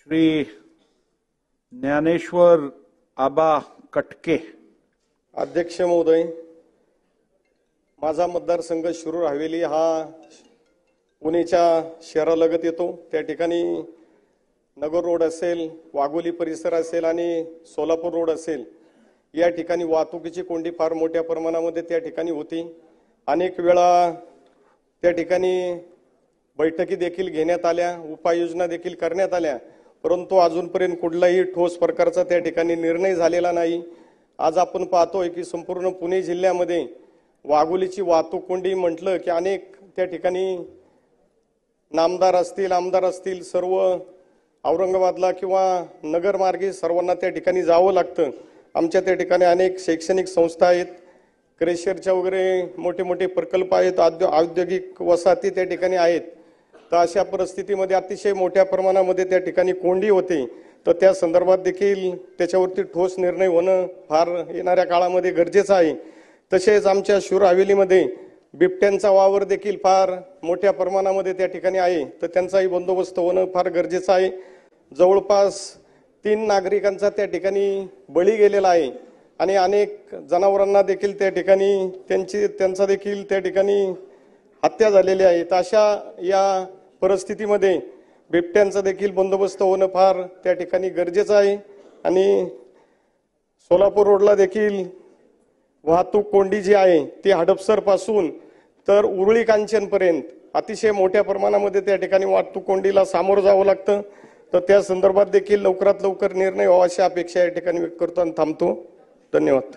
श्री ज्ञानेश्वर आबा कटके। अध्यक्ष महोदय, माझा मतदारसंघ शिरूर हवेली हा पुणेच्या शहरालगत येतो। त्या ठिकाणी नगर रोड असेल, वाघोली परिसर असेल आणि सोलापूर रोड असेल, या ठिकाणी वाहतुकीची कोंडी फार मोठ्या प्रमाणामध्ये त्या ठिकाणी होती। अनेक वेळा त्या ठिकाणी बैठकी देखील घेण्यात आल्या, उपाययोजना देखील करण्यात आल्या, परंतु अजूनपर्यंत कुठलाही ठोस प्रकारचा त्या ठिकाणी निर्णय झालेला नाही। आज आपण पाहतोय की संपूर्ण पुणे जिल्ह्यामध्ये वाघोलीची वाहतूक कोंडी म्हटलं की अनेक त्या ठिकाणी नामदार असतील, आमदार असतील, सर्व औरंगाबादला किंवा नगर मार्गे सर्वांना त्या ठिकाणी जावं लागतं। आमच्या त्या ठिकाणी अनेक शैक्षणिक संस्था आहेत, क्रेशरच्या वगैरे मोठे मोठे प्रकल्प आहेत, औद्योगिक वसाहती त्या ठिकाणी आहेत। तर अशा परिस्थितीमध्ये अतिशय मोठ्या प्रमाणामध्ये त्या ठिकाणी कोंडी होते। तर त्या संदर्भात देखील त्याच्यावरती ठोस निर्णय होणं फार येणाऱ्या काळामध्ये गरजेचं आहे। तसेच आमच्या शिरूर हवेलीमध्ये बिबट्यांचा वावर देखील फार मोठ्या प्रमाणामध्ये त्या ठिकाणी आहे, तर त्यांचाही बंदोबस्त होणं फार गरजेचं आहे। जवळपास 3 नागरिकांचा त्या ठिकाणी बळी गेलेला आहे आणि अनेक जनावरांना देखील त्या ठिकाणी त्यांचा देखील त्या ठिकाणी हत्या झालेली आहे। तर अशा या परिस्थितीमध्ये बिबट्यांचा देखील बंदोबस्त होणं फार त्या ठिकाणी गरजेचं आहे। आणि सोलापूर रोडला देखील वाहतूक कोंडी जी आहे ती हडपसर पासून तर उरुळी कांचनपर्यंत अतिशय मोठ्या प्रमाणामध्ये त्या ठिकाणी वाहतूक कोंडीला सामोरं जावं लागतं। तर त्या संदर्भात देखील लवकरात लवकर निर्णय व्हावा अशी अपेक्षा या ठिकाणी व्यक्त करतो आणि थांबतो। धन्यवाद।